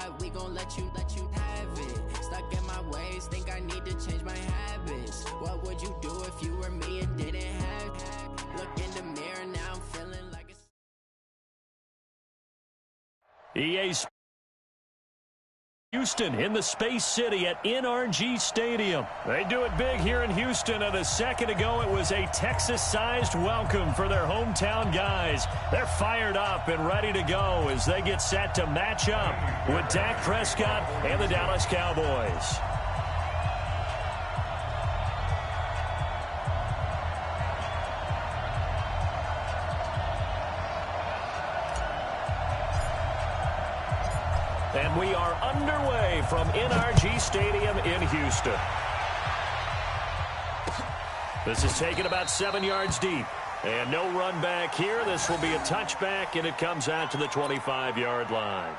God, we gon' let you have it. Stuck in my ways, think I need to change my habits. What would you do if you were me and didn't have? Look in the mirror, now I'm feeling like a EA Houston in the Space City at NRG Stadium. They do it big here in Houston, and a second ago it was a Texas-sized welcome for their hometown guys. They're fired up and ready to go as they get set to match up with Dak Prescott and the Dallas Cowboys. And we are underway from NRG Stadium in Houston. This is taken about 7 yards deep. And no run back here. This will be a touchback, and it comes out to the 25-yard line.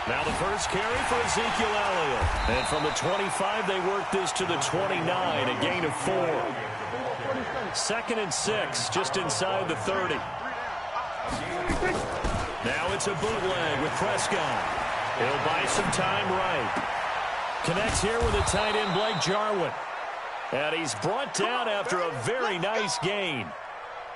Now the first carry for Ezekiel Elliott. And from the 25, they work this to the 29, a gain of 4. 2nd and 6, just inside the 30. Now it's a bootleg with Prescott. He'll buy some time right. Connects here with a tight end, Blake Jarwin. And he's brought down after a very nice gain.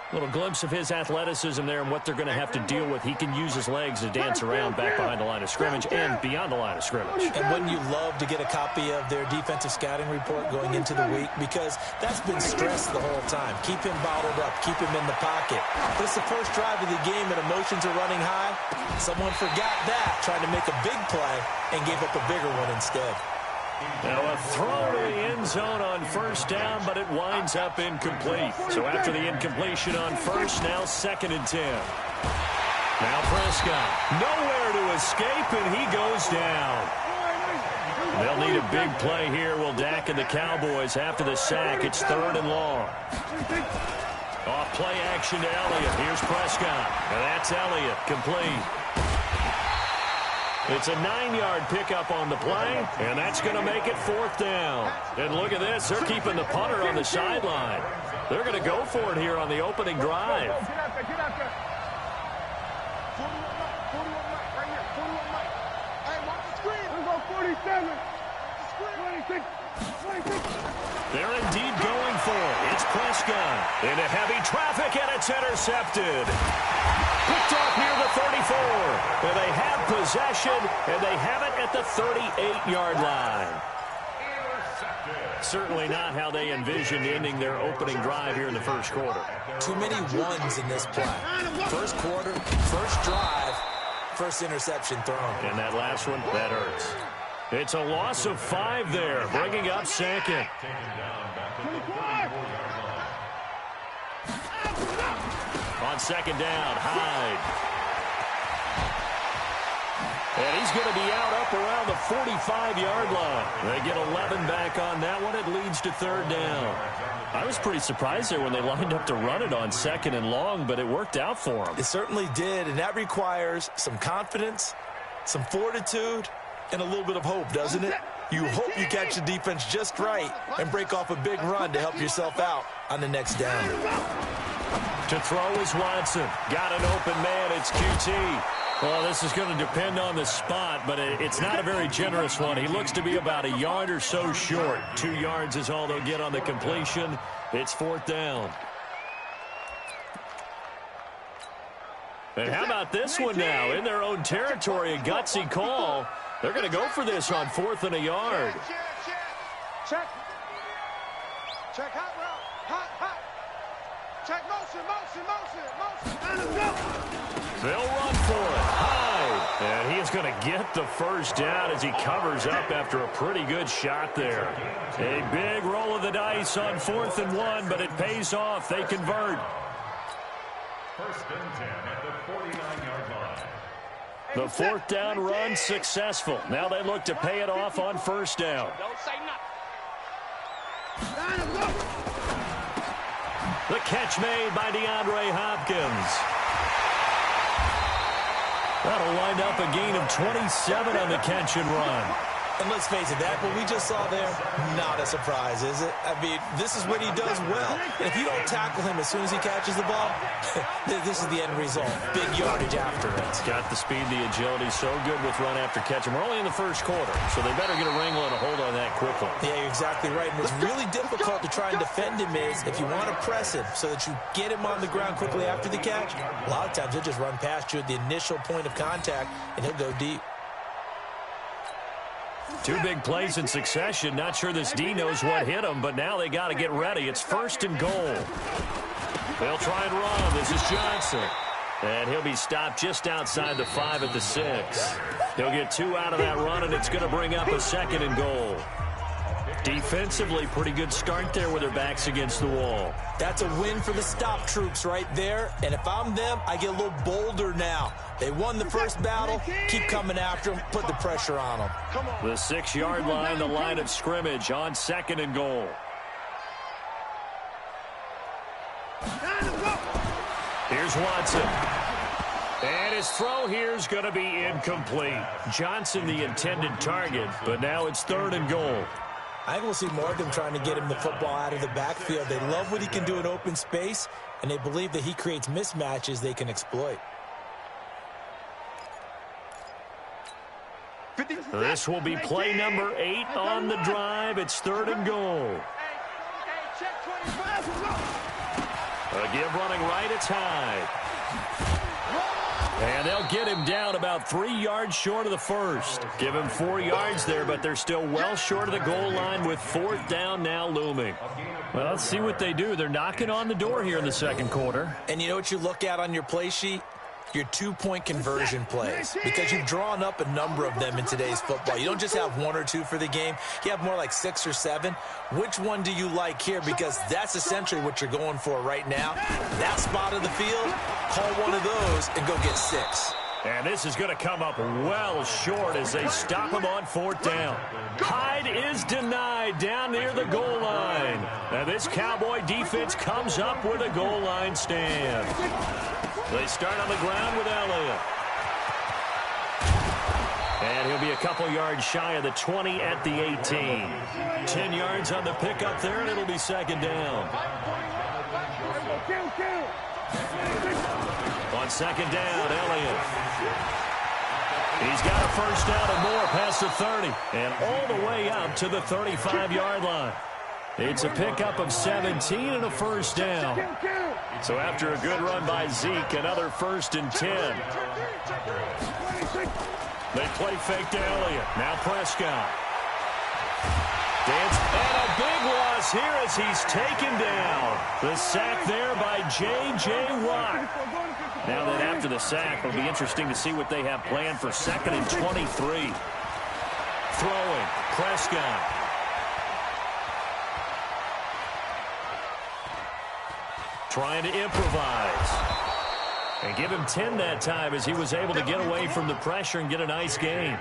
A little glimpse of his athleticism there and what they're going to have to deal with. He can use his legs to dance around back behind the line of scrimmage and beyond the line of scrimmage. And wouldn't you love to get a copy of their defensive scouting report going into the week? Because that's been stressed the whole time. Keep him bottled up. Keep him in the pocket. But it's the first drive of the game and emotions are running high. Someone forgot that, trying to make a big play and gave up a bigger one instead. Now a throw to the end zone on first down, but it winds up incomplete. So after the incompletion on first, now 2nd and 10. Now Prescott, nowhere to escape, and he goes down. They'll need a big play here, will Dak and the Cowboys after the sack. It's 3rd and long. Off play action to Elliott. Here's Prescott. And that's Elliott, complete. It's a 9-yard pickup on the play, and that's going to make it 4th down. And look at this. They're keeping the punter on the sideline. They're going to go for it here on the opening drive. They're indeed going for it. It's Prescott into heavy traffic, and it's intercepted. Picked off near the 34. And they have possession, and they have it at the 38-yard line. Certainly not how they envisioned ending their opening drive here in the first quarter. Too many ones in this play. First quarter, first drive, first interception thrown. And that last one, that hurts. It's a loss of 5 there, bringing up 2nd. On 2nd down, Hyde. And he's going to be out up around the 45-yard line. They get 11 back on that one. It leads to 3rd down. I was pretty surprised there when they lined up to run it on 2nd and long, but it worked out for them. It certainly did, and that requires some confidence, some fortitude, and a little bit of hope, doesn't it? You hope you catch the defense just right and break off a big run to help yourself out on the next down. To throw is Watson. Got an open man. It's QT. Well, this is going to depend on the spot, but it's not a very generous one. He looks to be about a yard or so short. 2 yards is all they'll get on the completion. It's 4th down. And how about this one now? In their own territory, a gutsy call. They're going to go for this on 4th and a yard. Check. Check hot route. Hot. Check motion. They'll run for it. Hyde. And he is going to get the first down as he covers up after a pretty good shot there. A big roll of the dice on 4th and 1, but it pays off. They convert. 1st and 10 at the 49-yard line. The 4th down run successful. Now they look to pay it off on 1st down. Don't say nothing. The catch made by DeAndre Hopkins. That'll wind up a gain of 27 on the catch and run. And let's face it, that what we just saw there, not a surprise, is it? I mean, this is what he does well. And if you don't tackle him as soon as he catches the ball, this is the end result. Big yardage after it. Got the speed, the agility, so good with run after catch. And we're only in the first quarter, so they better get a wrangle and a hold on that quickly. Yeah, you're exactly right. And what's really difficult to try and defend him is if you want to press him so that you get him on the ground quickly after the catch, a lot of times he'll just run past you at the initial point of contact, and he'll go deep. Two big plays in succession. Not sure this D knows what hit him, but now they got to get ready. It's 1st and goal. They'll try and run. This is Johnson. And he'll be stopped just outside the 5 at the 6. He'll get 2 out of that run, and it's going to bring up a 2nd and goal. Defensively, pretty good start there with their backs against the wall. That's a win for the stop troops right there. And if I'm them, I get a little bolder now. They won the first battle. Keep coming after them. Put the pressure on them. The 6-yard line, the line of scrimmage on 2nd and goal. Here's Watson. And his throw here is going to be incomplete. Johnson, the intended target, but now it's 3rd and goal. I think we'll see more of them trying to get him the football out of the backfield. They love what he can do in open space, and they believe that he creates mismatches they can exploit. This will be play number 8 on the drive. It's 3rd and goal. A give running right, it's high. And they'll get him down about 3 yards short of the first. Give him 4 yards there, but they're still well short of the goal line with 4th down now looming. Well, let's see what they do. They're knocking on the door here in the second quarter. And you know what you look at on your play sheet? Your 2-point conversion plays, because you've drawn up a number of them in today's football. You don't just have 1 or 2 for the game. You have more like 6 or 7. Which one do you like here? Because that's essentially what you're going for right now. That spot of the field, call one of those and go get 6. And this is going to come up well short as they stop him on 4th down. Hyde is denied down near the goal line. Now this Cowboy defense comes up with a goal line stand. They start on the ground with Elliott. And he'll be a couple yards shy of the 20 at the 18. 10 yards on the pickup there, and it'll be 2nd down. On 2nd down, Elliott. He's got a 1st down and more past the 30. And all the way up to the 35-yard line. It's a pickup of 17 and a 1st down. So after a good run by Zeke, another 1st and 10. They play fake to Elliott. Now Prescott. Dance, and a big loss here as he's taken down. The sack there by J.J. Watt. Now that after the sack, it'll be interesting to see what they have planned for 2nd and 23. Throwing, Prescott. Trying to improvise. And give him 10 that time as he was able to get away from the pressure and get a nice gain.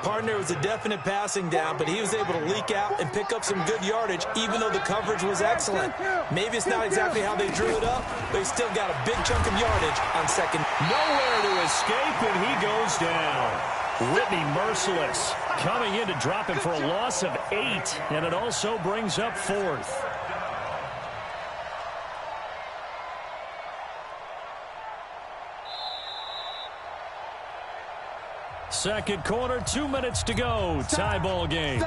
Partner was a definite passing down, but he was able to leak out and pick up some good yardage, even though the coverage was excellent. Maybe it's not exactly how they drew it up, but he still got a big chunk of yardage on 2nd. Nowhere to escape, and he goes down. Whitney merciless, coming in to drop him for a loss of 8, and it also brings up 4th. Second quarter, 2 minutes to go. Tie ball game.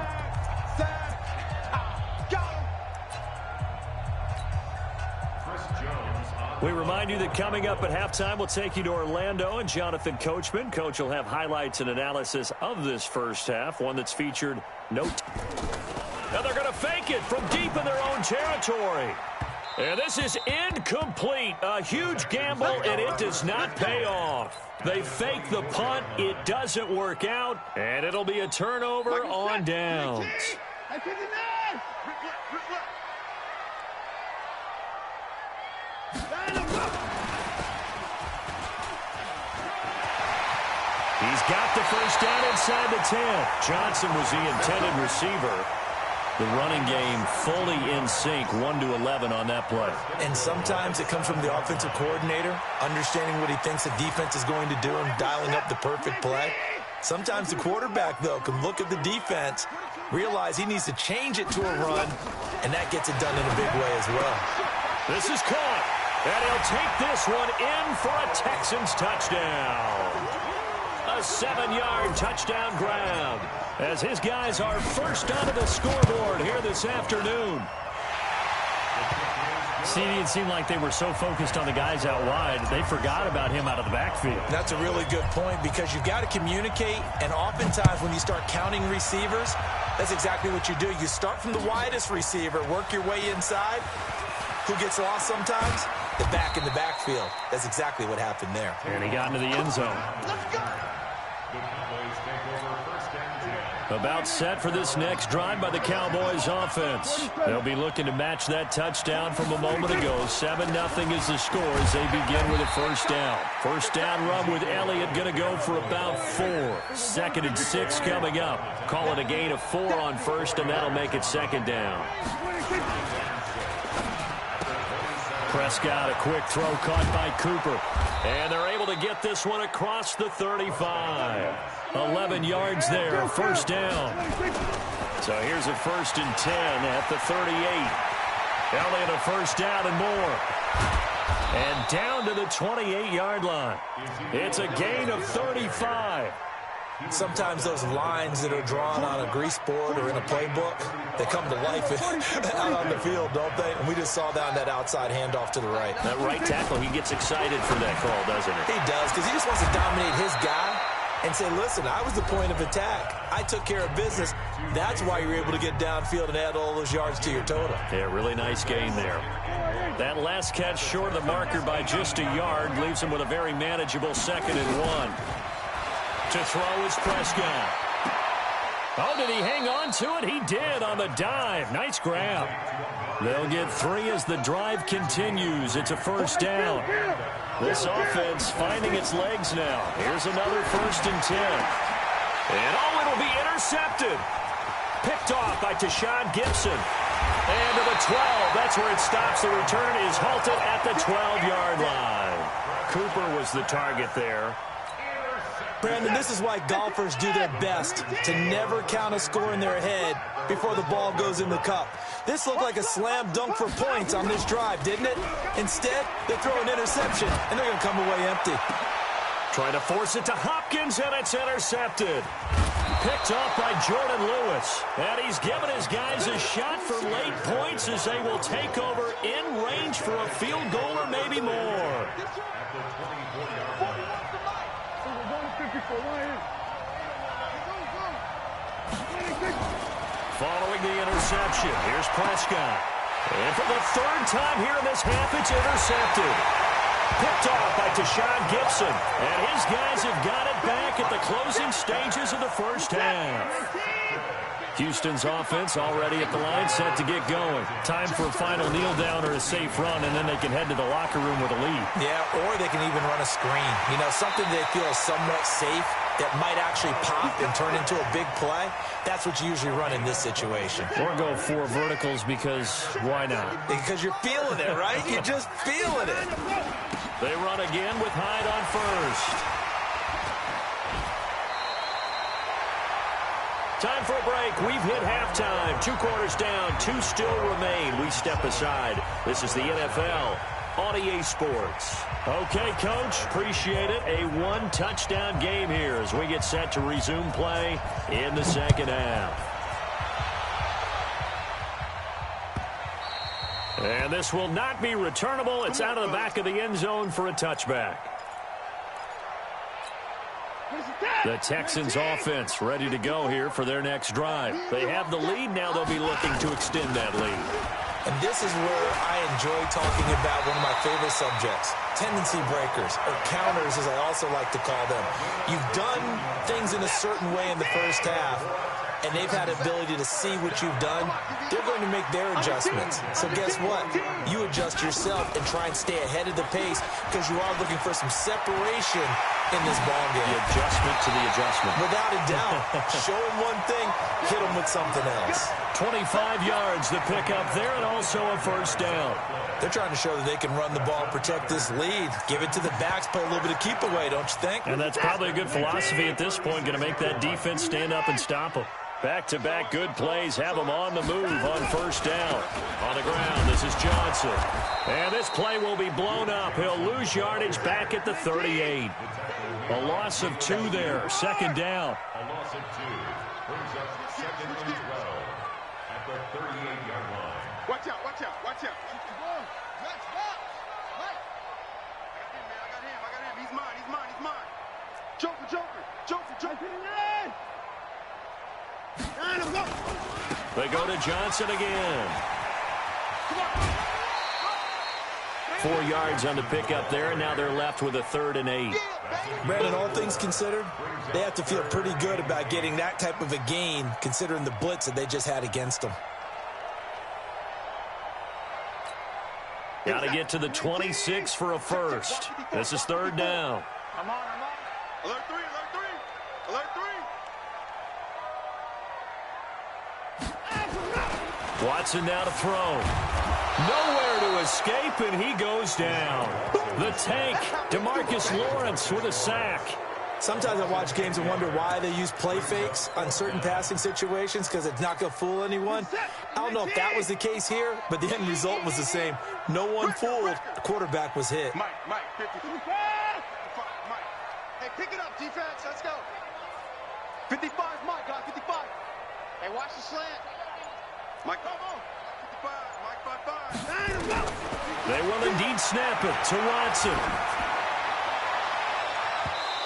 We remind you that coming up at halftime, we'll take you to Orlando and Jonathan Coachman. Coach will have highlights and analysis of this first half, one that's featured no... Now they're going to fake it from deep in their own territory. And this is incomplete. A huge gamble, and it does not pay off. They fake the punt. It doesn't work out, and it'll be a turnover on downs. He's got the 1st down inside the 10. Johnson was the intended receiver. The running game fully in sync, 1-11 on that play. And sometimes it comes from the offensive coordinator, understanding what he thinks the defense is going to do and dialing up the perfect play. Sometimes the quarterback, though, can look at the defense, realize he needs to change it to a run, and that gets it done in a big way as well. This is caught, and he'll take this one in for a Texans touchdown. A 7-yard touchdown grab as his guys are first onto the scoreboard here this afternoon. It seemed like they were so focused on the guys out wide, they forgot about him out of the backfield. That's a really good point because you've got to communicate, and oftentimes when you start counting receivers, that's exactly what you do. You start from the widest receiver, work your way inside. Who gets lost sometimes? The back in the backfield. That's exactly what happened there. And he got into the end zone. Let's go. The Cowboys take over 1st and 10. About set for this next drive by the Cowboys offense. They'll be looking to match that touchdown from a moment ago. 7-0 is the score as they begin with a first down. First down run with Elliott going to go for about 4. 2nd and 6 coming up. Call it a gain of 4 on first, and that'll make it 2nd down. Prescott, a quick throw caught by Cooper. And they're able to get this one across the 35. 11 yards there, 1st down. So here's a 1st and 10 at the 38. Elliott a 1st down and more. And down to the 28-yard line. It's a gain of 35. Sometimes those lines that are drawn on a grease board or in a playbook, they come to life out on the field, don't they? And we just saw that on that outside handoff to the right. That right tackle, he gets excited for that call, doesn't he? He does, because he just wants to dominate his guy and say, listen, I was the point of attack. I took care of business. That's why you're able to get downfield and add all those yards to your total. Yeah, really nice gain there. That last catch short of the marker by just a yard leaves him with a very manageable 2nd and 1. To throw is Prescott. Oh, did he hang on to it? He did on the dive. Nice grab. They'll get 3 as the drive continues. It's a 1st down. This offense finding its legs now. Here's another 1st and 10. And oh, it'll be intercepted. Picked off by Tashawn Gibson. And to the 12. That's where it stops. The return is halted at the 12-yard line. Cooper was the target there. Brandon, this is why golfers do their best to never count a score in their head before the ball goes in the cup. This looked like a slam dunk for points on this drive, didn't it? Instead, they throw an interception, and they're going to come away empty. Trying to force it to Hopkins, and it's intercepted. Picked off by Jordan Lewis. And he's given his guys a shot for late points as they will take over in range for a field goal or maybe more. Following the interception, here's Prescott. And for the 3rd time here in this half, it's intercepted. Picked off by Tashawn Gibson. And his guys have got it back at the closing stages of the 1st half. Houston's offense already at the line, set to get going. Time for a final kneel down or a safe run, and then they can head to the locker room with a lead. Yeah, or they can even run a screen. You know, something they feel is somewhat safe that might actually pop and turn into a big play. That's what you usually run in this situation. Or go 4 verticals because why not? Because you're feeling it, right? You're just feeling it. They run again with Hyde on 1st. Time for a break. We've hit halftime. 2 quarters down. 2 still remain. We step aside. This is the NFL on EA Sports. Okay, Coach. Appreciate it. A 1-touchdown game here as we get set to resume play in the 2nd half. And this will not be returnable. It's out of the back of the end zone for a touchback. The Texans offense ready to go here for their next drive. They have the lead. Now they'll be looking to extend that lead. And this is where I enjoy talking about one of my favorite subjects, tendency breakers, or counters as I also like to call them. You've done things in a certain way in the 1st half, and they've had ability to see what you've done. They're going to make their adjustments. So guess what? You adjust yourself and try and stay ahead of the pace because you are looking for some separation in this ball game. The adjustment to the adjustment. Without a doubt. Show him one thing, hit him with something else. 25 yards to pick up there, and also a first down. They're trying to show that they can run the ball, protect this lead, give it to the backs, play a little bit of keep away, don't you think? And that's probably a good philosophy at this point, going to make that defense stand up and stop them. Back-to-back good plays have them on the move on first down. On the ground, this is Johnson. And this play will be blown up. He'll lose yardage back at the 38. A loss of 2 there, second down. A loss of 2 brings up second and 12 at the 38-yard line. Watch out, watch out, watch out. Let's box. Mike. I got him. He's mine. Joker. They go to Johnson again. 4 yards on the pickup there, and now they're left with a 3rd and 8. Brandon, all things considered, they have to feel pretty good about getting that type of a gain, considering the blitz that they just had against them. Got to get to the 26 for a first. This is 3rd down. I'm on. Alert 3. Watson now to throw. Nowhere to escape, and he goes down. The tank, DeMarcus Lawrence with a sack. Sometimes I watch games and wonder why they use play fakes on certain passing situations, because it's not going to fool anyone. I don't know if that was the case here, but the end result was the same. No one fooled. The quarterback was hit. Mike, 55. Mike. Hey, pick it up, defense. Let's go. 55, Mike, guys, 55. Hey, watch the slant. Mike, come on. 55, Mike, 55. They will indeed snap it to Watson.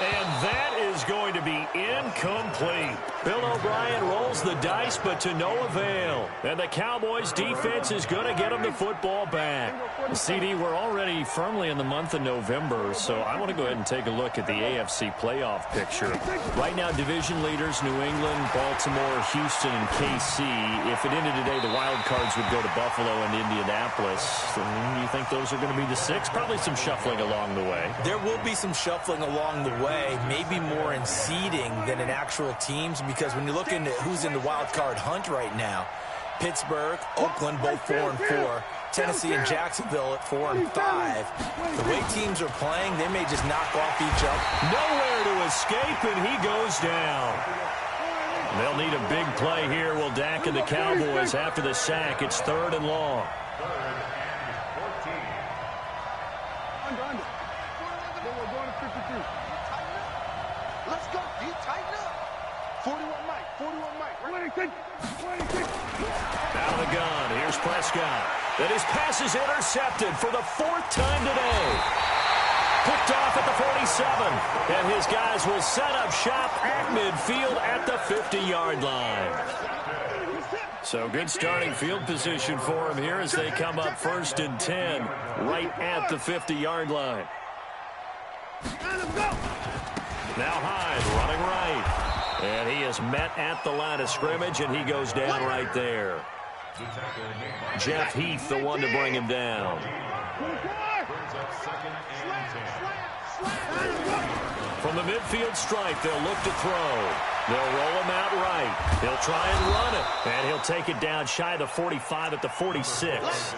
And that is going to be incomplete. Bill O'Brien rolls the dice, but to no avail. And the Cowboys' defense is going to get them the football back. CD, we're already firmly in the month of November, so I want to go ahead and take a look at the AFC playoff picture. Right now, division leaders, New England, Baltimore, Houston, and KC. If it ended today, the wild cards would go to Buffalo and Indianapolis. Do you think those are going to be the 6? Probably some shuffling along the way. There will be some shuffling along the way, maybe more in seeding than in actual teams, because when you look into who's in the wild card hunt right now, Pittsburgh, Oakland, both 4-4. Tennessee and Jacksonville at 4 and 5. The way teams are playing, they may just knock off each other. Nowhere to escape, and he goes down. They'll need a big play here. Will Dak and the Cowboys after the sack. It's 3rd and long. 3rd and 14. Under. We're going to 53. Let's go, D. Tighten up. 41 Mike. 26. Out of the gun. Here's Prescott. And his pass is intercepted for the 4th time today. Picked off at the 47. And his guys will set up shop at midfield at the 50-yard line. So good starting field position for him here as they come up 1st and 10 right at the 50-yard line. Now Hyde running right. And he is met at the line of scrimmage, and he goes down right there. Jeff Heath, the one to bring him down. From the midfield stripe, they'll look to throw. They'll roll him out right. He'll try and run it. And he'll take it down shy of the 45 at the 46.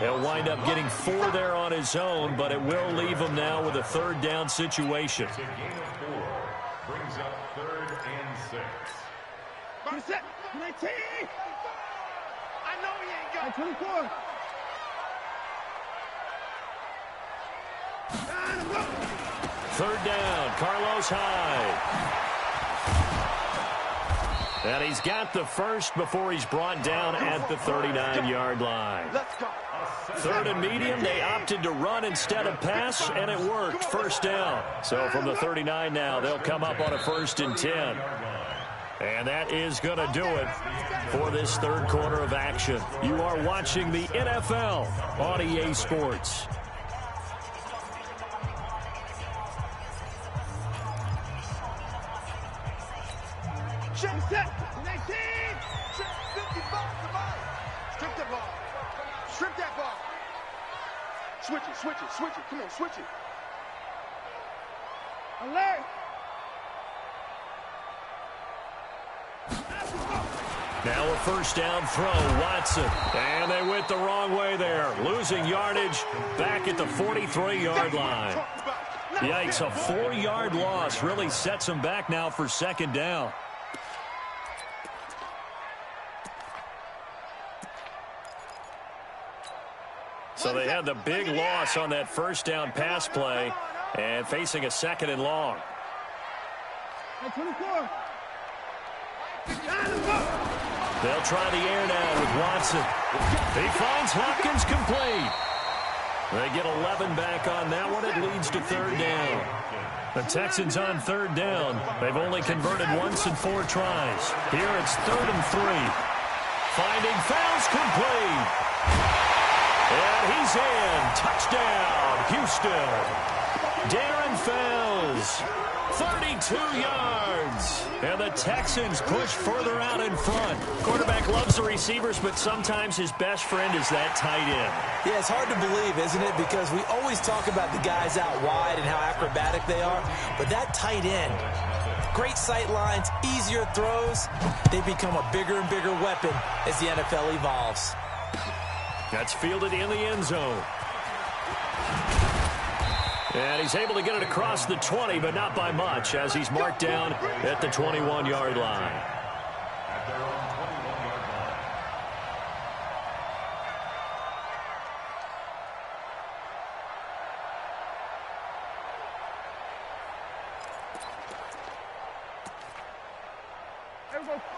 He'll wind up getting 4 there on his own, but it will leave him now with a 3rd down situation. Gain of 4 brings up 3rd and 6. I know he ain't got 24. 3rd down, Carlos Hyde. And he's got the first before he's brought down at the 39-yard line. Let's go. 3rd and medium, they opted to run instead of pass, and it worked. 1st down. So from the 39 now, they'll come up on a 1st and 10. And that is going to do it for this 3rd quarter of action. You are watching the NFL on EA Sports. Check set. 19. Check 55 to ball. Strip that ball. Strip that ball. Switch it. Come on, switch it. Now a first down throw, Watson. And they went the wrong way there. Losing yardage back at the 43-yard line. Yikes, a 4-yard loss really sets them back now for second down. So they had the big loss on that first down pass play and facing a second and long. They'll try the air now with Watson. He finds Hopkins complete. They get 11 back on that one. It leads to third down. The Texans on third down. They've only converted once in 4 tries. Here it's 3rd and 3. Finding Fowles complete. And he's in. Touchdown, Houston. Darren Fowles, 32 yards. And the Texans push further out in front. Quarterback loves the receivers, but sometimes his best friend is that tight end. Yeah, it's hard to believe, isn't it? Because we always talk about the guys out wide and how acrobatic they are. But that tight end, great sight lines, easier throws, they become a bigger and bigger weapon as the NFL evolves. That's fielded in the end zone. And he's able to get it across the 20, but not by much, as he's marked down at the 21-yard line.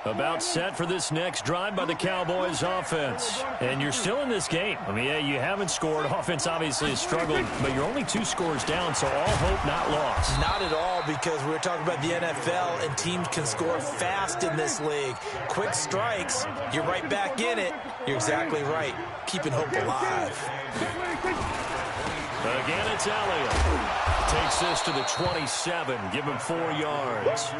About set for this next drive by the Cowboys offense. And you're still in this game. I mean, yeah, you haven't scored. Offense obviously has struggled, but you're only 2 scores down, so all hope not lost. Not at all, because we're talking about the NFL, and teams can score fast in this league. Quick strikes, you're right back in it. You're exactly right. Keeping hope alive. Again, it's Elliott. Takes this to the 27. Give him 4 yards.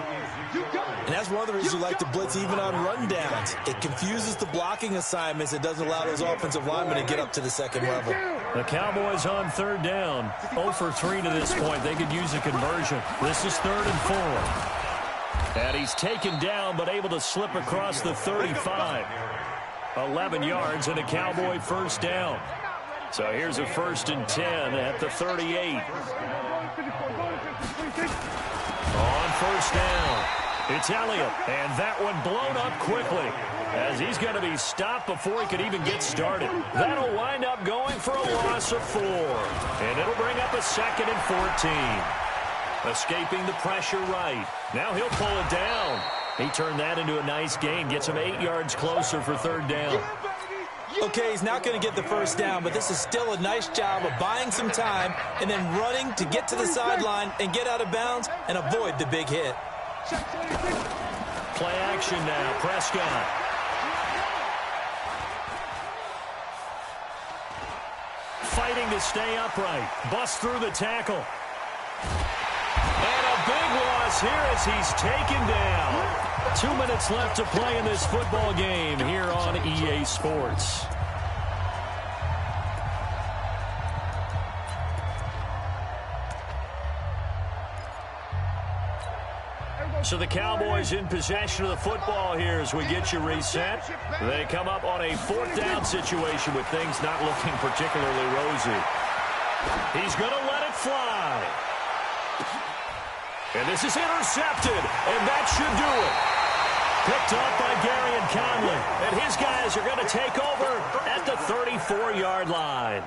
And that's one of the reasons you like to blitz even on rundowns. It confuses the blocking assignments. It doesn't allow those offensive linemen to get up to the second level. The Cowboys on third down. 0 for 3 to this point. They could use a conversion. This is 3rd and 4. And he's taken down, but able to slip across the 35. 11 yards and a Cowboy first down. So here's a 1st and 10 at the 38. On first down, it's Elliott, and that one blown up quickly as he's going to be stopped before he could even get started. That'll wind up going for a loss of 4, and it'll bring up a 2nd and 14. Escaping the pressure right. Now he'll pull it down. He turned that into a nice gain, gets him 8 yards closer for third down. Okay, he's not going to get the first down, but this is still a nice job of buying some time and then running to get to the sideline and get out of bounds and avoid the big hit. Play action now, Prescott. Fighting to stay upright. Busts through the tackle. And a big loss here as he's taken down. 2 minutes left to play in this football game here on EA Sports. So the Cowboys in possession of the football here as we get you reset. They come up on a 4th down situation with things not looking particularly rosy. He's going to let it fly. And this is intercepted, and that should do it. Picked up by Gary and Conley. And his guys are going to take over at the 34-yard line.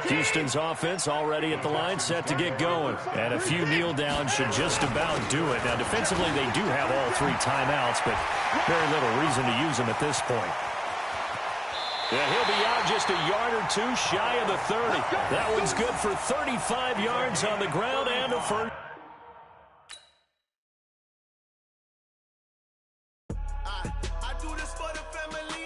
Houston's offense already at the line, set to get going. And a few kneel downs should just about do it. Now, defensively, they do have all 3 timeouts, but very little reason to use them at this point. Yeah, he'll be out just a yard or 2 shy of the 30. That one's good for 35 yards on the ground and a first. I do this for the family.